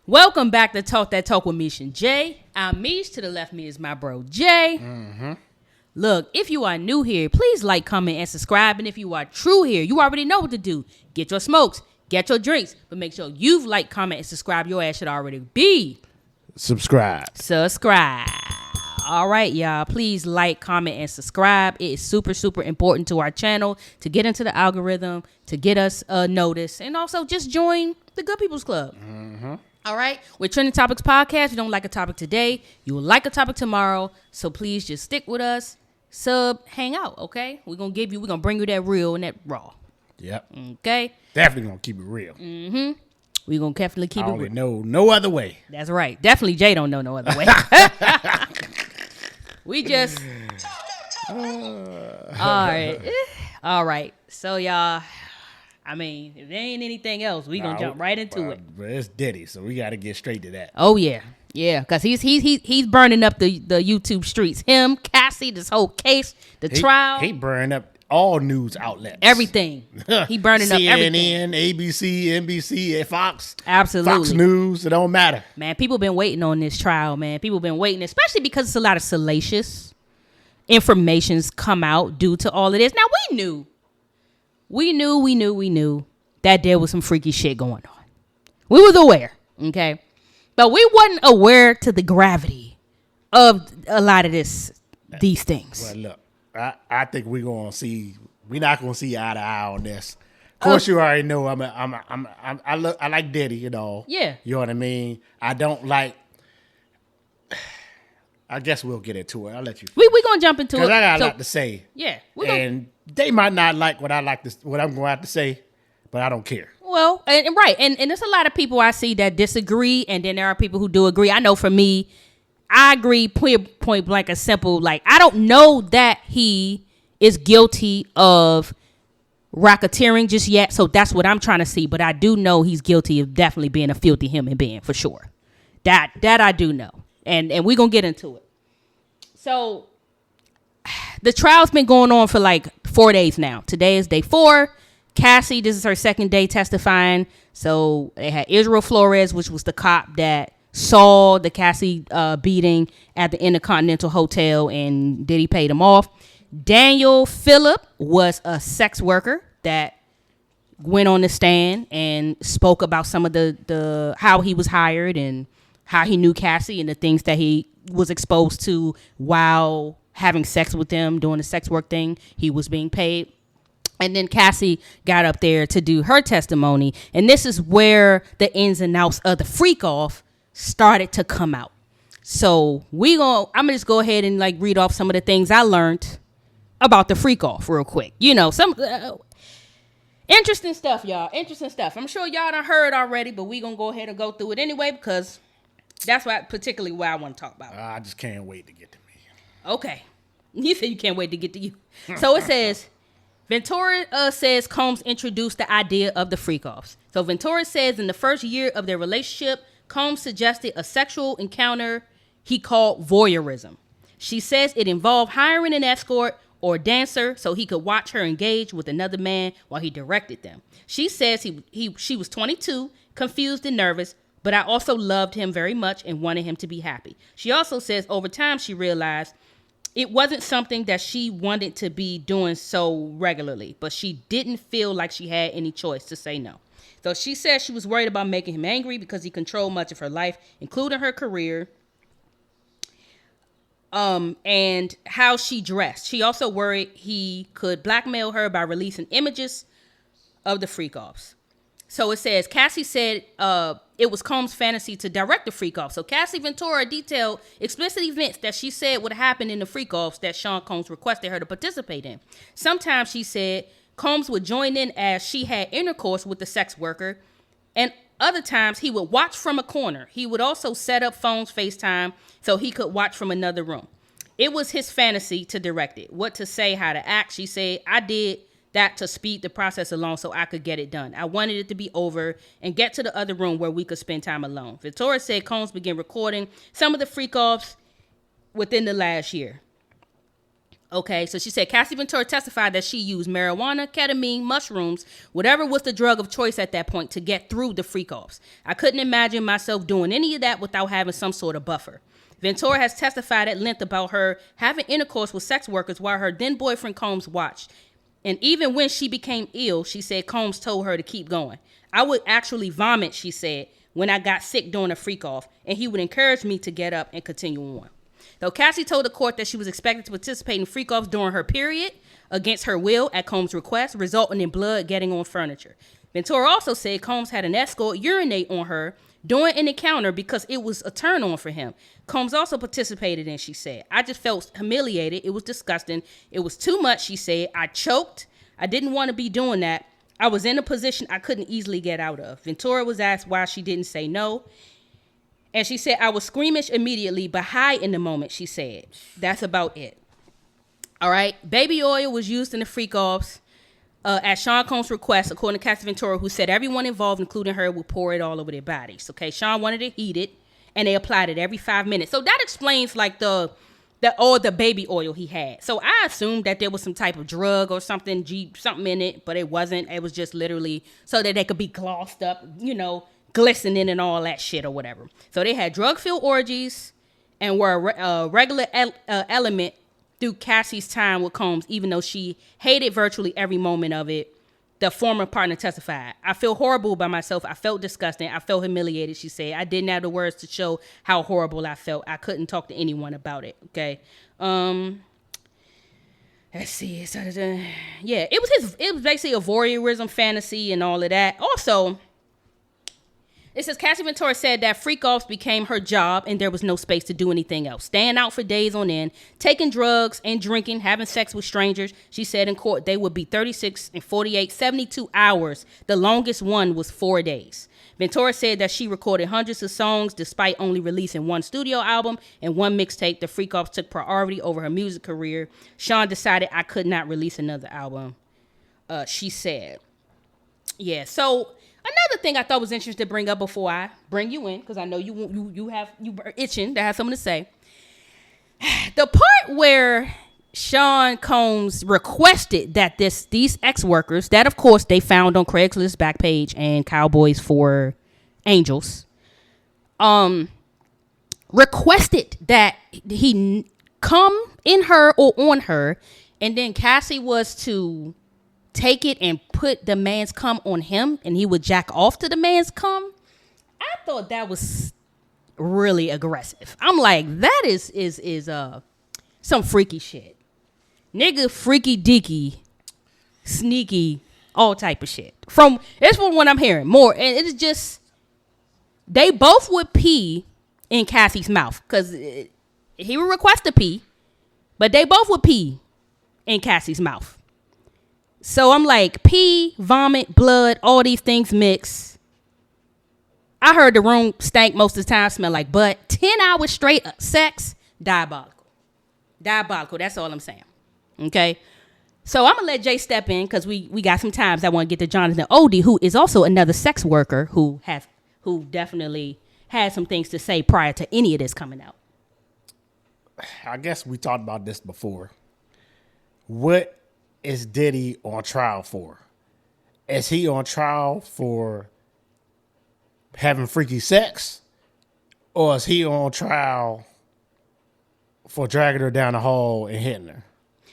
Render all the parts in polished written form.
Welcome back to Talk That Talk with Meesh and Jay. I'm Meesh. To the left of me is my bro, Jay. Mm-hmm. Look, if you are new here, please like, comment, and subscribe. And if you are true here, you already know what to do. Get your smokes, get your drinks, but make sure you've like, comment, and subscribe. Your ass should already be Subscribe. All right, y'all. Please like, comment, and subscribe. It is super, super important to our channel to get into the algorithm, to get us noticed, and also just join the Good People's Club. Mm-hmm. All right? We're Trending Topics Podcast. You don't like a topic today, you will like a topic tomorrow. So please just stick with us. Hang out, okay? We're gonna bring you that real and that raw. Yep. Okay? Definitely gonna keep it real. Mm-hmm. We're gonna definitely keep it real. Know no other way. That's right. Definitely Jay don't know no other way. We just all right. So y'all, I mean, if there ain't anything else, we gonna jump right into it. But it's Diddy, so we gotta get straight to that. Oh yeah. Yeah, because he's burning up the YouTube streets. Him, Cassie, this whole case, trial. He burned up all news outlets. Everything. He burning up everything. CNN, ABC, NBC, Fox. Absolutely. Fox News. It don't matter. Man, people been waiting on this trial, man. People been waiting, especially because it's a lot of salacious information's come out due to all of this. Now, we knew that there was some freaky shit going on. We was aware, okay? But we wasn't aware to the gravity of a lot of these things. Well, look, I think we're not gonna see eye to eye on this. Of course, you already know I like Diddy, you know. Yeah. You know what I mean? I don't like. I guess we'll get into it. I'll let you. We gonna jump into it because I got a lot to say. Yeah. And they might not like what I'm going to have to say, but I don't care. Well, and right, and there's a lot of people I see that disagree, and then there are people who do agree. I know for me, I agree point blank and simple. Like, I don't know that he is guilty of racketeering just yet, so that's what I'm trying to see. But I do know he's guilty of definitely being a filthy human being for sure. That I do know, and we're gonna get into it. So the trial's been going on for like 4 days now. Today is day 4. Cassie, this is her second day testifying. So they had Israel Flores, which was the cop that saw the Cassie beating at the Intercontinental Hotel, and Diddy paid him off. Daniel Phillip was a sex worker that went on the stand and spoke about some of the how he was hired and how he knew Cassie and the things that he was exposed to while having sex with them, doing the sex work thing. He was being paid. And then Cassie got up there to do her testimony. And this is where the ins and outs of the freak off started to come out. So I'm going to just go ahead and like read off some of the things I learned about the freak off real quick. You know, some interesting stuff, y'all. Interesting stuff. I'm sure y'all done heard already, but we going to go ahead and go through it anyway because that's particularly what I want to talk about. I just can't wait to get to me. Okay. You said you can't wait to get to you. So it says, Ventura says Combs introduced the idea of the freak-offs. So Ventura says in the first year of their relationship, Combs suggested a sexual encounter he called voyeurism. She says it involved hiring an escort or dancer so he could watch her engage with another man while he directed them. She says she was 22, confused and nervous, but I also loved him very much and wanted him to be happy. She also says over time she realized it wasn't something that she wanted to be doing so regularly, but she didn't feel like she had any choice to say no. So she said she was worried about making him angry because he controlled much of her life, including her career, and how she dressed. She also worried he could blackmail her by releasing images of the freak-offs. So it says, Cassie said it was Combs' fantasy to direct the freak-off. So Cassie Ventura detailed explicit events that she said would happen in the freak-offs that Sean Combs requested her to participate in. Sometimes, she said, Combs would join in as she had intercourse with the sex worker, and other times he would watch from a corner. He would also set up phones FaceTime so he could watch from another room. It was his fantasy to direct it. What to say, how to act. She said, I did that to speed the process along so I could get it done. I wanted it to be over and get to the other room where we could spend time alone. Victoria said Combs began recording some of the freak-offs within the last year. Okay, so she said Cassie Ventura testified that she used marijuana, ketamine, mushrooms, whatever was the drug of choice at that point to get through the freak-offs. I couldn't imagine myself doing any of that without having some sort of buffer. Ventura has testified at length about her having intercourse with sex workers while her then boyfriend Combs watched. And even when she became ill, she said Combs told her to keep going. I would actually vomit, she said, when I got sick during a freak-off, and he would encourage me to get up and continue on. Though Cassie told the court that she was expected to participate in freak-offs during her period against her will at Combs' request, resulting in blood getting on furniture. Ventura also said Combs had an escort urinate on her during an encounter because it was a turn-on for him. Combs also participated in, she said. I just felt humiliated. It was disgusting. It was too much, she said. I choked. I didn't want to be doing that. I was in a position I couldn't easily get out of. Ventura was asked why she didn't say no. And she said, I was squeamish immediately, but high in the moment, she said. That's about it. All right. Baby oil was used in the freak-offs at Sean Combs' request, according to Cassie Ventura, who said everyone involved, including her, would pour it all over their bodies. Okay. Sean wanted it heated, and they applied it every 5 minutes. So that explains like the baby oil he had. So I assumed that there was some type of drug or something in it, but it wasn't. It was just literally so that they could be glossed up, glistening and all that shit or whatever. So they had drug-filled orgies and were a regular element through Cassie's time with Combs, even though she hated virtually every moment of it. The former partner testified. I feel horrible by myself. I felt disgusting. I felt humiliated, she said. I didn't have the words to show how horrible I felt. I couldn't talk to anyone about it. Okay. Let's see. Yeah, it was basically a voyeurism fantasy and all of that. Also, it says Cassie Ventura said that freak-offs became her job and there was no space to do anything else. Staying out for days on end, taking drugs and drinking, having sex with strangers. She said in court they would be 36 and 48, 72 hours. The longest one was 4 days. Ventura said that she recorded hundreds of songs despite only releasing one studio album and one mixtape. The freak-offs took priority over her music career. Sean decided I could not release another album, she said. Yeah, so another thing I thought was interesting to bring up before I bring you in, because I know you are itching to have something to say. The part where Sean Combs requested that these ex-workers, that of course they found on Craigslist Backpage and Cowboys for Angels, requested that he come in her or on her, and then Cassie was to take it and put the man's cum on him, and he would jack off to the man's cum. I thought that was really aggressive. I'm like, that is some freaky shit. Nigga, freaky deaky, sneaky, all type of shit. It's from what I'm hearing more, and it's just they both would pee in Cassie's mouth because he would request to pee, but they both would pee in Cassie's mouth. So I'm like, pee, vomit, blood, all these things mix. I heard the room stank most of the time, smell like butt. 10 hours straight sex, diabolical. Diabolical, that's all I'm saying. Okay? So I'm going to let Jay step in because we got some times I want to get to Jonathan Oddi, who is also another sex worker who definitely had some things to say prior to any of this coming out. I guess we talked about this before. What is Diddy on trial for? Is he on trial for having freaky sex? Or is he on trial for dragging her down the hall and hitting her?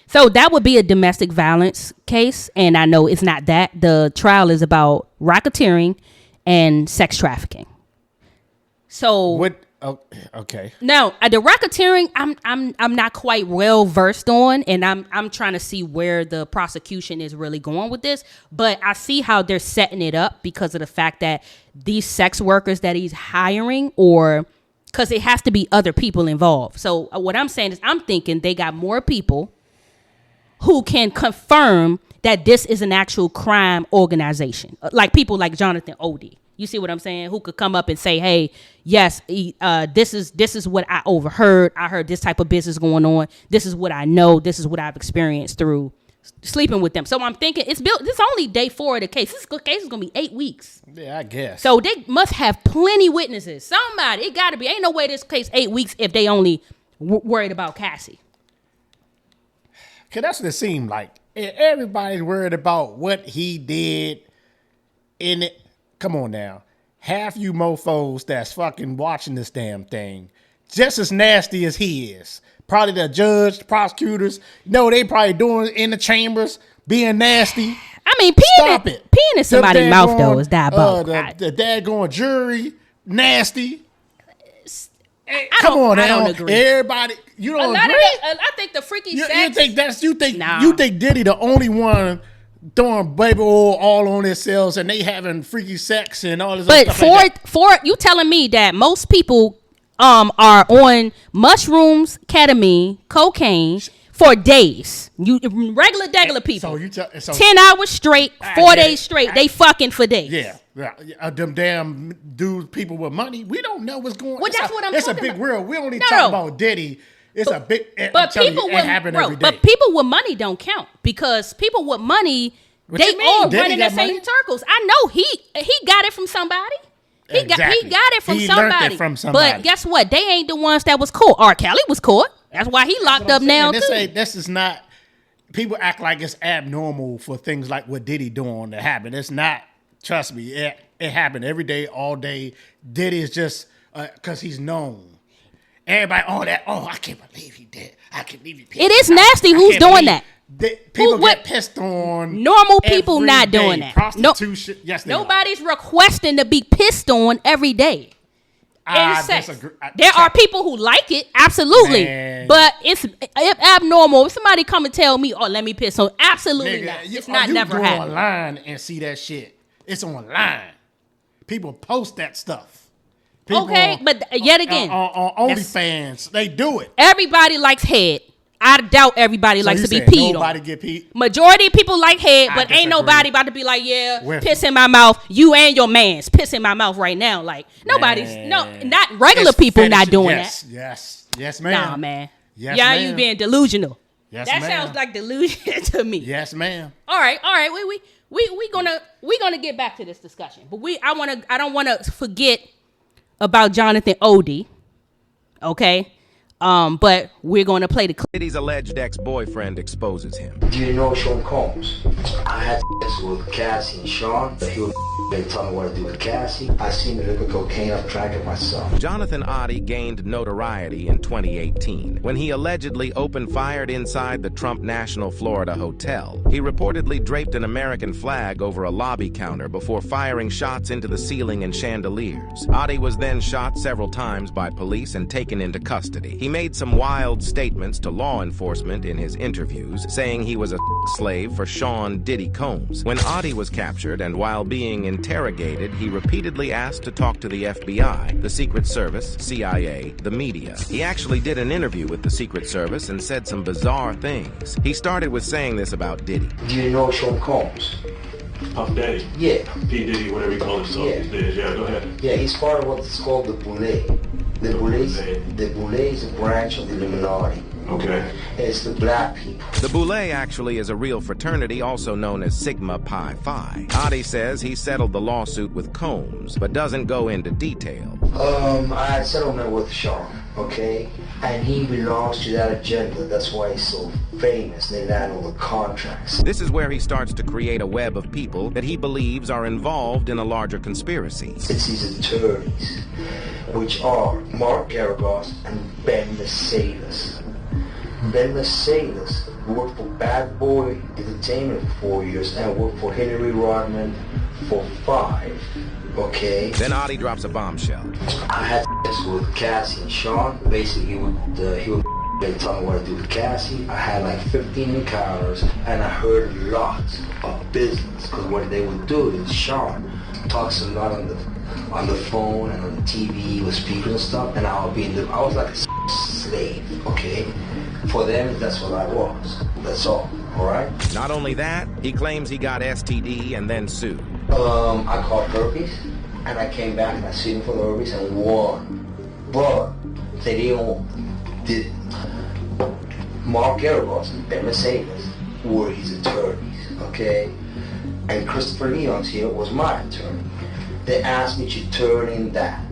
So that would be a domestic violence case. And I know it's not that. The trial is about racketeering and sex trafficking. So what? Oh, okay. Now, the racketeering, I'm not quite well versed on, and I'm trying to see where the prosecution is really going with this. But I see how they're setting it up because of the fact that these sex workers that he's hiring, or because it has to be other people involved. So what I'm saying is, I'm thinking they got more people who can confirm that this is an actual crime organization, like people like Jonathan Oddi. You see what I'm saying? Who could come up and say, hey, yes, this is what I overheard. I heard this type of business going on. This is what I know. This is what I've experienced through sleeping with them. So I'm thinking this only day 4 of the case. This case is going to be 8 weeks. Yeah, I guess. So they must have plenty witnesses. Somebody, it got to be. Ain't no way this case 8 weeks if they only worried about Cassie. Because that's what it seemed like. Everybody's worried about what he did in it. Come on now. Half you mofos that's fucking watching this damn thing, just as nasty as he is. Probably the judge, the prosecutors, they probably doing it in the chambers, being nasty. I mean, peeing in somebody's mouth, though, is diabolical. The daggone jury, nasty. Hey, I don't agree. Everybody, you don't agree? I think the freaky sex. You think Diddy the only one throwing baby oil all on themselves and they having freaky sex and all this other stuff for you telling me that most people are on mushrooms, ketamine, cocaine for days. You regular people. So 10 hours straight, 4 days straight. They fucking for days. Yeah. Them damn dudes, people with money. We don't know what's going on. Well, that's what I'm talking about. It's a big world. We only talk about Diddy. It's a big. But people every day. But people with money don't count because people with money, they all run in the same circles. I know he got it from somebody. He got it from somebody. Learned it from somebody. But guess what? They ain't the ones that was caught. R. Kelly was caught. That's why he locked up now too. This is not. People act like it's abnormal for things like what Diddy doing to happen. It's not. Trust me, it happened every day, all day. Diddy is just because he's known. Everybody, I can't believe he did. I can't believe he did. It is nasty. Who's doing that? People get pissed on. Normal people not doing that. Prostitution. Yes, nobody's requesting to be pissed on every day. I disagree. There are people who like it, absolutely. Man. But it's abnormal. If somebody come and tell me, let me piss on, absolutely not. It's not never happened. You go online and see that shit. It's online. People post that stuff. But yet again, on OnlyFans, they do it. Everybody likes head. I doubt everybody likes to be peed nobody on. Get peed? Majority of people like head, but ain't nobody about to be like, piss in my mouth. You and your man's piss in my mouth right now. Like nobody's not regular people not doing that. Yes, ma'am. Nah, man. Yes, ma'am. You being delusional. Yes, that ma'am. sounds like delusion to me. Yes, ma'am. All right. We gonna get back to this discussion, but I don't wanna forget about Jonathan Oddi. Okay. But we're going to play the clip. Diddy's alleged ex-boyfriend exposes him. Do you know Sean Combs? I had sex with Cassie and Sean, but he would tell me what to do with Cassie. I seen the liquid cocaine up track myself. Jonathan Oddi gained notoriety in 2018 when he allegedly opened fire inside the Trump National Florida Hotel. He reportedly draped an American flag over a lobby counter before firing shots into the ceiling and chandeliers. Oddi was then shot several times by police and taken into custody. He made some wild statements to law enforcement in his interviews, saying he was a slave for Sean Diddy Combs. When Oddi was captured and while being interrogated, he repeatedly asked to talk to the FBI, the Secret Service, CIA, the media. He actually did an interview with the Secret Service and said some bizarre things. He started with saying this about Diddy. Do you know Sean Combs? Puff Daddy? Yeah. P. Diddy, whatever you call himself these days. Yeah, go ahead. Yeah, he's part of what's called the Boule. The Boule is a branch of the Illuminati. Okay. It's the black people. The Boule actually is a real fraternity, also known as Sigma Pi Phi. Oddi says he settled the lawsuit with Combs, but doesn't go into detail. I had settlement with Sean, okay? And he belongs to that agenda. That's why he's so famous. They land all the contracts. This is where he starts to create a web of people that he believes are involved in a larger conspiracy. It's his attorneys, which are Mark Garagos and Ben Mercedes. Ben Mercedes worked for Bad Boy Entertainment for 4 years and worked for Hillary Rodman for 5. Okay. Then Oddi drops a bombshell. I had sex with Cassie and Sean. Basically, he would tell me what to do with Cassie. I had like 15 encounters, and I heard lots of business. Because what they would do is Sean talks a lot on the phone and on the TV with speakers and stuff, and I was like a slave. Okay. For them, that's what I was. That's all. All right. Not only that, he claims he got STD and then sued. I caught herpes, and I came back and I sued him for the herpes and won. But they did Mark Garagos and Ben Mercedes were his attorneys, okay? And Christopher Leon's here was my attorney. They asked me to turn in that,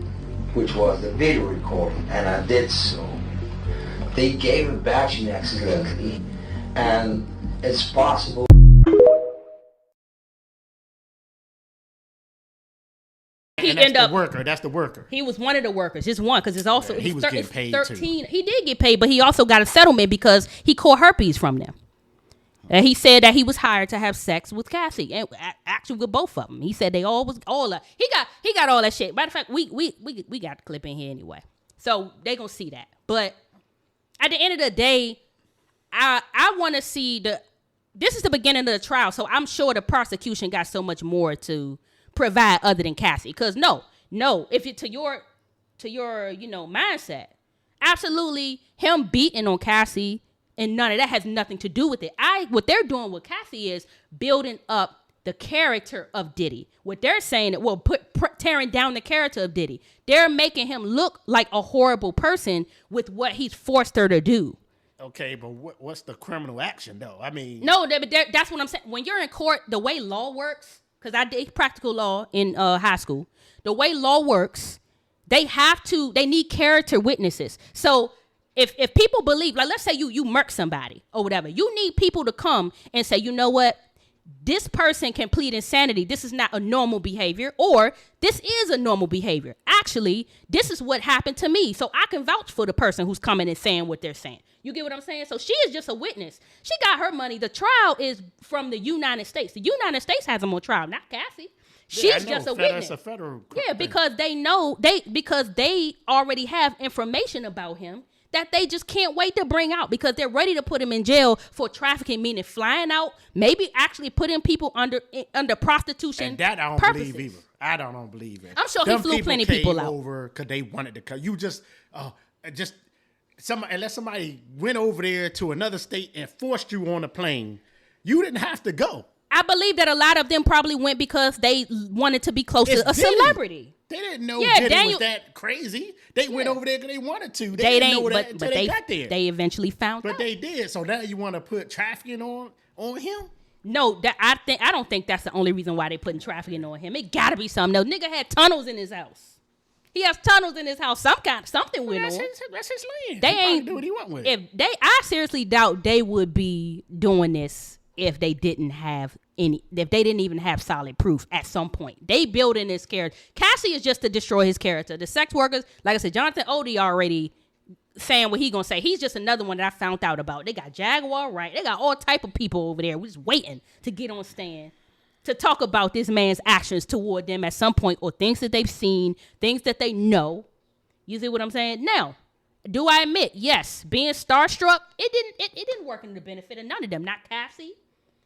which was the video recording, and I did so. They gave it back to me accidentally, and it's possible. He And that's ended up the worker. That's the worker. He was one of the workers, just one, because it's also Yeah, he was getting paid 13. He did get paid, but he also got a settlement because he caught herpes from them. And he said that he was hired to have sex with Cassie, and actually with both of them. He said they all that. He got all that shit. Matter of fact, we got the clip in here anyway, so they gonna see that. But at the end of the day, I want to see this is the beginning of the trial, so I'm sure the prosecution got so much more to provide other than Cassie. Because no, if you to your mindset, absolutely him beating on Cassie and none of that has nothing to do with it. What they're doing with Cassie is building up the character of Diddy. What they're saying, tearing down the character of Diddy. They're making him look like a horrible person with what he's forced her to do. Okay, but what's the criminal action though? I mean, no, that's what I'm saying. When you're in court, the way law works, because I did practical law in high school. The way law works, they need character witnesses. So if people believe, like let's say you murk somebody or whatever, you need people to come and say, you know what, this person can plead insanity. This is not a normal behavior, or this is a normal behavior. Actually, this is what happened to me. So I can vouch for the person who's coming and saying what they're saying. You get what I'm saying? So she is just a witness. She got her money. The trial is from the United States. The United States has them on trial, not Cassie. She's just a witness. It's a federal because they know because they already have information about him that they just can't wait to bring out, because they're ready to put him in jail for trafficking, meaning flying out, maybe actually putting people under prostitution. And that I don't purposes. believe either. I don't believe it. I'm sure he flew plenty of people out over because they wanted to come. You unless somebody went over there to another state and forced you on a plane, you didn't have to go. I believe that a lot of them probably went because they wanted to be close to a celebrity. They didn't know Diddy was that crazy. They went over there because they wanted to. They didn't know that until they got there. They eventually found out. But they did. So now you want to put trafficking on him? No, I don't think that's the only reason why they putting trafficking on him. It got to be something else. Nigga had tunnels in his house. He has tunnels in his house. Something went on. That's his land. They ain't do what he want with it. I seriously doubt they would be doing this if they didn't even have solid proof at some point. They building this character. Cassie is just to destroy his character. The sex workers, like I said, Jonathan Oddi already saying what he gonna say. He's just another one that I found out about. They got Jaguar, right? They got all type of people over there. We're just waiting to get on stand to talk about this man's actions toward them at some point, or things that they've seen, things that they know. You see what I'm saying? Now, do I admit, yes, being starstruck, it didn't work in the benefit of none of them, not Cassie.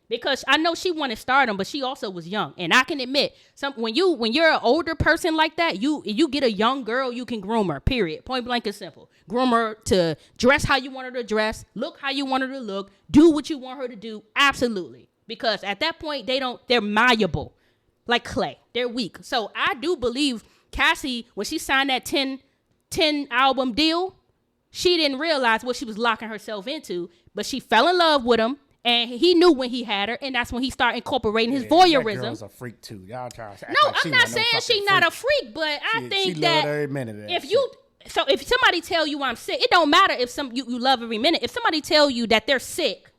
Because I know she wanted stardom, but she also was young. And I can admit, when you're an older person like that, you get a young girl, you can groom her, period. Point blank and simple. Groom her to dress how you want her to dress, look how you want her to look, do what you want her to do. Absolutely. Because at that point, they're malleable. Like clay. They're weak. So I do believe Cassie, when she signed that 10 album deal, she didn't realize what she was locking herself into, but she fell in love with him. And he knew when he had her, and that's when he started incorporating his voyeurism. That girl's a freak too. Y'all try to act no, like I'm not saying she's not a freak, but I think that every minute of that if somebody tell you I'm sick, it don't matter if you love every minute. If somebody tell you that they're sick,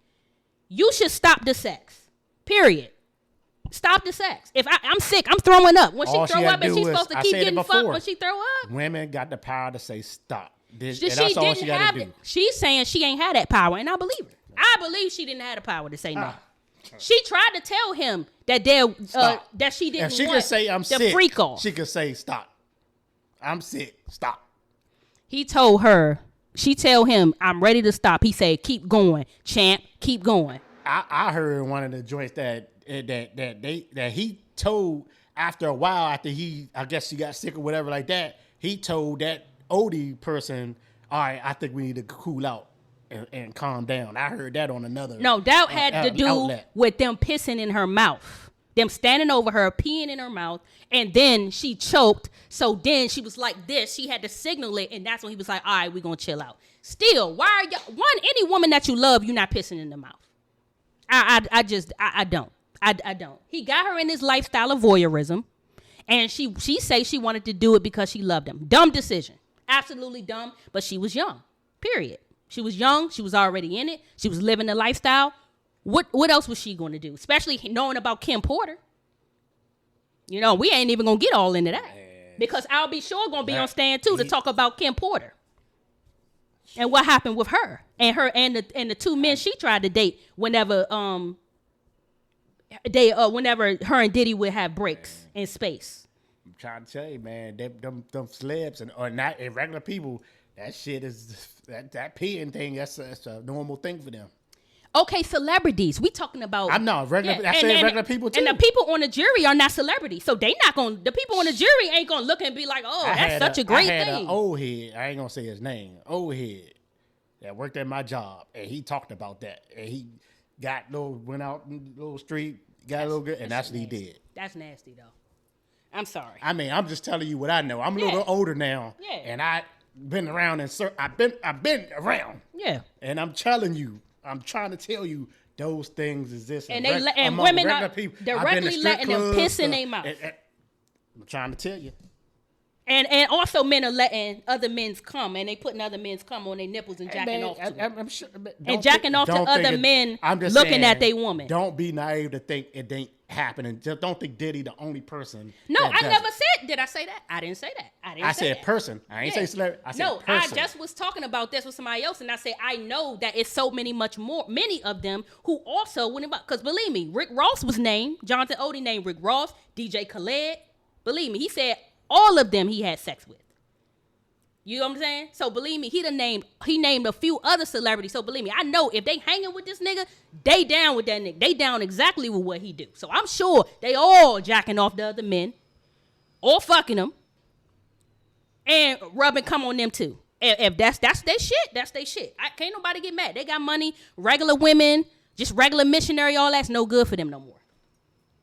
you should stop the sex. Period. Stop the sex. If I'm sick, I'm throwing up. When she throw up, and she's supposed to keep getting fucked when she throw up. Women got the power to say stop. That's all she got to do. She's saying she ain't had that power, and I believe her. I believe she didn't have the power to say no. She tried to tell him that that she didn't. If she could say I'm sick, freak off. She could say stop. I'm sick. Stop. He told her. She tell him I'm ready to stop. He said, "Keep going, champ. Keep going." I heard one of the joints that he told after a while, after I guess she got sick or whatever like that. He told that Oddi person, "All right, I think we need to cool out and calm down." I heard that on another. No, that had to do outlet. with them pissing in her mouth, them standing over her, peeing in her mouth, and then she choked. So then she was like this. She had to signal it, and that's when he was like, "All right, we're gonna chill out." Still, why are y'all? Any woman that you love, you're not pissing in the mouth. I don't. He got her in this lifestyle of voyeurism, and she say she wanted to do it because she loved him. Dumb decision, absolutely dumb. But she was young. Period. She was young. She was already in it. She was living the lifestyle. What else was she going to do? Especially knowing about Kim Porter. You know, we ain't even going to get all into that. Because I'll be sure going to be on stand too to talk about Kim Porter. And what happened with her and the two men she tried to date whenever whenever her and Diddy would have breaks in space. I'm trying to tell you, man, them celebs and not and regular people, that shit is that peeing thing. That's a normal thing for them. Okay, celebrities. We talking about. I'm not regular. I said regular people too. And the people on the jury are not celebrities, so they not gonna. The people on the jury ain't gonna look and be like, "Oh, that's such a great thing." I had an old head. I ain't gonna say his name. Old head that worked at my job, and he talked about that, and he went out in the little street, got a little good, and that's what he did. That's nasty, though. I'm sorry. I mean, I'm just telling you what I know. I'm a little older now, and I've been around and I've been around. Yeah, and I'm telling you. I'm trying to tell you those things exist. And women are directly letting them piss in their mouth. I'm trying to tell you. And also men are letting other men's cum, and they putting other men's cum on their nipples and jacking off to I'm sure, and jacking off to other men looking at their woman. Don't be naive to think it ain't happening. Just don't think Diddy the only person. No, I never said. Did I say that? I didn't say that. I said person. I ain't say celebrity. I said no, person. I just was talking about this with somebody else, and I said I know that it's so many of them who also went about. Because believe me, Rick Ross was named. Jonathan Oddi named Rick Ross. DJ Khaled. Believe me, he said all of them he had sex with. You know what I'm saying? So believe me, he named a few other celebrities. So believe me, I know if they hanging with this nigga, they down with that nigga. They down exactly with what he do. So I'm sure they all jacking off the other men, or fucking them, and rubbing cum on them too. If that's their shit, that's their shit. Can't nobody get mad. They got money, regular women, just regular missionary, all that's no good for them no more.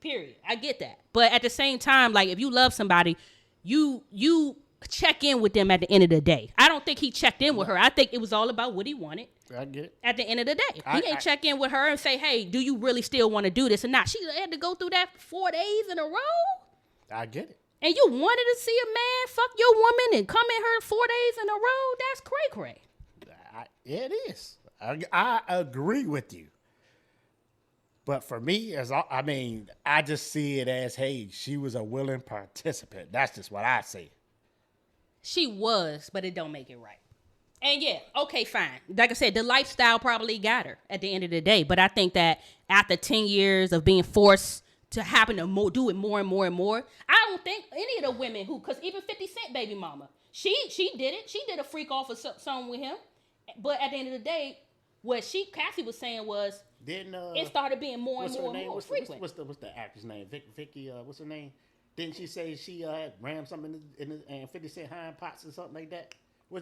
Period. I get that. But at the same time, like if you love somebody, you check in with them at the end of the day. I don't think he checked in with her. I think it was all about what he wanted. I get it. At the end of the day. He ain't check in with her and say, hey, do you really still want to do this or not? She had to go through that 4 days in a row. I get it. And you wanted to see a man fuck your woman and come at her 4 days in a row? That's cray-cray. It is. I agree with you. But for me, I just see it as, hey, she was a willing participant. That's just what I say. She was, but it don't make it right. And yeah, okay, fine. Like I said, the lifestyle probably got her at the end of the day. But I think that after 10 years of being forced to happen to do it more and more and more, I don't think any of the women because even 50 Cent baby mama, she did it. She did a freak off of something with him. But at the end of the day, what Cassie was saying was, it started being more and more frequent. What's the actress name? Vicky, what's her name? Didn't she say she had rammed something in 50 Cent hind pots or something like that?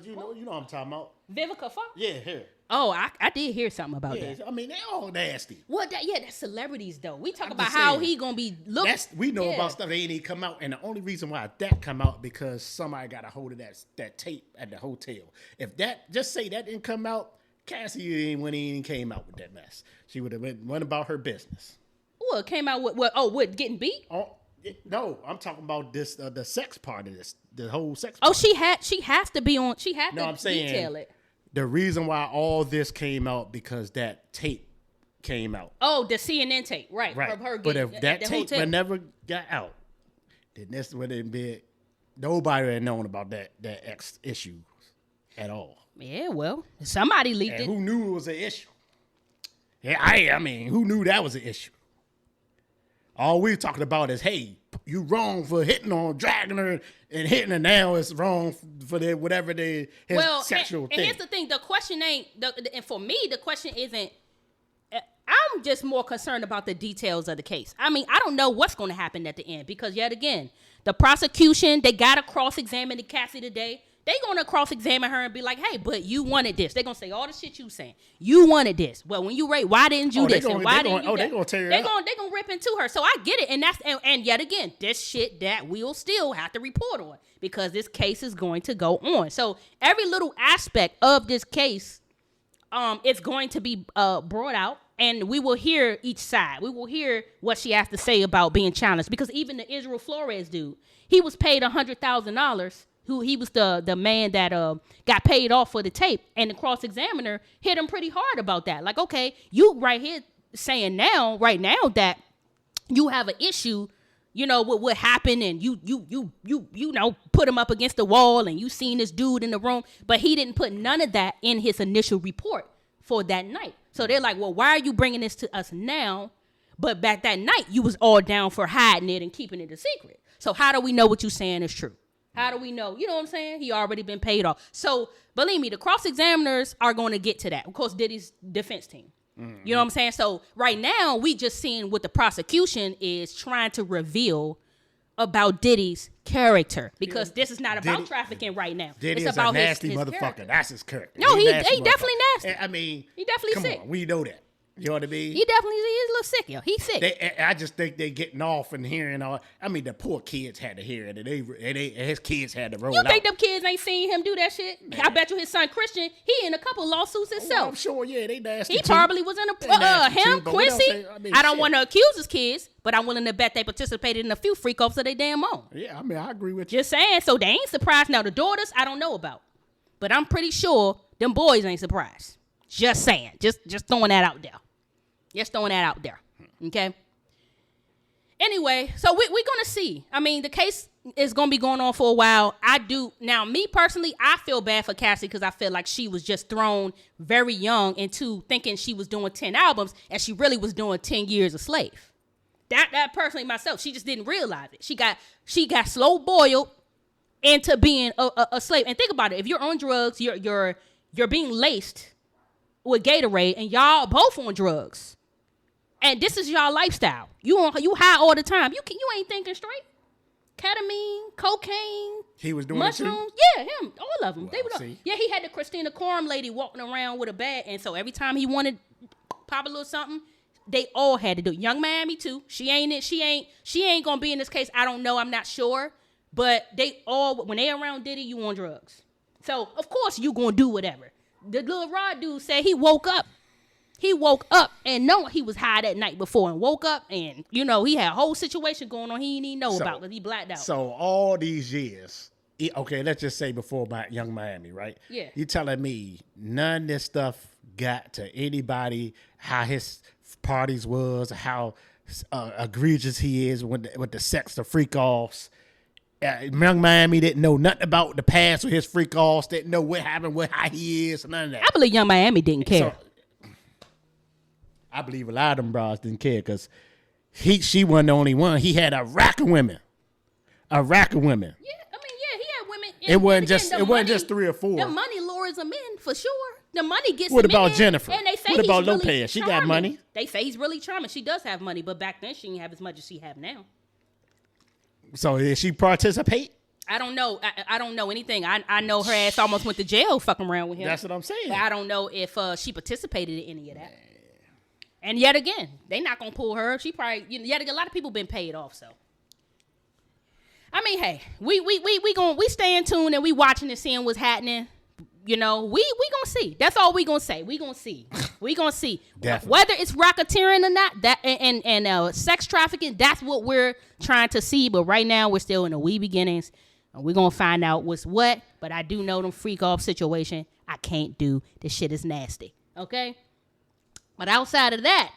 You know what I'm talking about. Vivica Fox? Yeah, here. Oh, I did hear something about that. I mean, they all nasty. Well, that's celebrities, though. We talk about how he going to be looking. We know about stuff that ain't even come out. And the only reason why that come out because somebody got a hold of that tape at the hotel. If just say that didn't come out, Cassie wouldn't even came out with that mess. She would have went about her business. Well, it came out with what? Oh, what? Getting beat? No, I'm talking about this the sex part of this, the whole sex. Oh, part. She has to be on. She had to I'm saying, detail it. The reason why all this came out because that tape came out. Oh, the CNN tape, right? Of her but if that tape never got out, then this would have been nobody had known about that X issue at all. Yeah, well, somebody leaked it. Who knew it was an issue? Yeah, I mean, who knew that was an issue? All we're talking about is, hey, you wrong for dragging her and hitting her. Now it's wrong for whatever his sexual thing. And here's the thing: the question ain't. And for me, the question isn't. I'm just more concerned about the details of the case. I mean, I don't know what's going to happen at the end because yet again, the prosecution they got to cross-examine Cassie today. They going to cross-examine her and be like, hey, but you wanted this. They're going to say all the shit you saying. You wanted this. Well, when you raped, why didn't you this? And why didn't you that? They're going to tear her up. They're going to rip into her. So I get it. And yet again, this shit that we'll still have to report on because this case is going to go on. So every little aspect of this case is going to be brought out. And we will hear each side. We will hear what she has to say about being challenged. Because even the Israel Flores dude, he was paid $100,000 he was the man that got paid off for the tape, and the cross-examiner hit him pretty hard about that. Like, okay, you right here saying right now that you have an issue, you know, with what happened, and you know, put him up against the wall, and you seen this dude in the room, but he didn't put none of that in his initial report for that night. So they're like, well, why are you bringing this to us now? But back that night, you was all down for hiding it and keeping it a secret. So how do we know what you're saying is true? How do we know? You know what I'm saying? He already been paid off. So believe me, the cross-examiners are going to get to that. Of course, Diddy's defense team. Mm-hmm. You know what I'm saying? So right now, we just seeing what the prosecution is trying to reveal about Diddy's character, because this is not about trafficking right now. Diddy it's is about a nasty his motherfucker. character. That's his character. No, he definitely nasty. I mean, he definitely sick. Come on, we know that. You know what I mean? He definitely is a little sick, yo. He's sick. I just think they getting off and hearing all. I mean, the poor kids had to hear it, and his kids had to roll out. You think them kids ain't seen him do that shit? Man. I bet you his son Christian, he in a couple lawsuits himself. Oh, I'm sure, yeah, they nasty. He too. probably was in him, Quincy. I don't want to accuse his kids, but I'm willing to bet they participated in a few freak offs of their damn own. Yeah, I mean, I agree with you. Just saying, so they ain't surprised. Now the daughters, I don't know about, but I'm pretty sure them boys ain't surprised. Just saying, just throwing that out there. Just throwing that out there, okay? Anyway, so we're going to see. I mean, the case is going to be going on for a while. Now, me personally, I feel bad for Cassie because I feel like she was just thrown very young into thinking she was doing 10 albums and she really was doing 10 years a slave. That personally myself, she just didn't realize it. She got slow boiled into being a slave. And think about it. If you're on drugs, you're being laced with Gatorade and y'all both on drugs. And this is y'all lifestyle. You high all the time. You ain't thinking straight. Ketamine, cocaine. He was doing mushrooms. It too? Yeah, him. All of them. Well, yeah, he had the Christina Corum lady walking around with a bag, and so every time he wanted pop a little something, they all had to do it. Young Miami too. She ain't gonna be in this case. I don't know. I'm not sure. But they all, when they around Diddy, you on drugs. So of course you gonna do whatever. The little Rod dude said he woke up. He woke up and know he was high that night before and woke up and, you know, he had a whole situation going on he didn't even know about because he blacked out. So all these years, okay, let's just say before Young Miami, right? Yeah. You telling me none of this stuff got to anybody, how his parties was, how egregious he is with the sex, the freak-offs. Young Miami didn't know nothing about the past with his freak-offs, didn't know what happened, how he is, none of that. I believe Young Miami didn't care. So, I believe a lot of them bras didn't care because she wasn't the only one. He had a rack of women. Yeah, I mean, yeah, he had women. It wasn't just 3 or 4. The money lures him in for sure. The money gets What him about in, Jennifer? And they say what about he's Lopez? Really she charming. got money. They say he's really charming. She does have money, but back then she didn't have as much as she have now. So did she participate? I don't know. I don't know anything. I know her ass almost went to jail fucking around with him. That's what I'm saying. But I don't know if she participated in any of that. And yet again, they not gonna pull her. She probably, yet again, a lot of people been paid off. So, I mean, hey, we stay in tune and we watching and seeing what's happening. You know, we gonna see. That's all we gonna say. We gonna see. We gonna see whether it's racketeering or not. That and sex trafficking. That's what we're trying to see. But right now, we're still in the wee beginnings, and we're gonna find out what's what. But I do know them freak off situation. I can't do. This shit is nasty. Okay. But outside of that,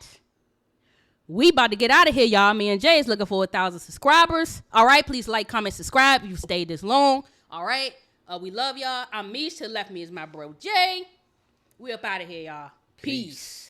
we about to get out of here, y'all. Me and Jay is looking for 1,000 subscribers. All right, please like, comment, subscribe if you stayed this long. All right, we love y'all. I'm Meesh. To the left me is my bro Jay. We up out of here, y'all. Peace.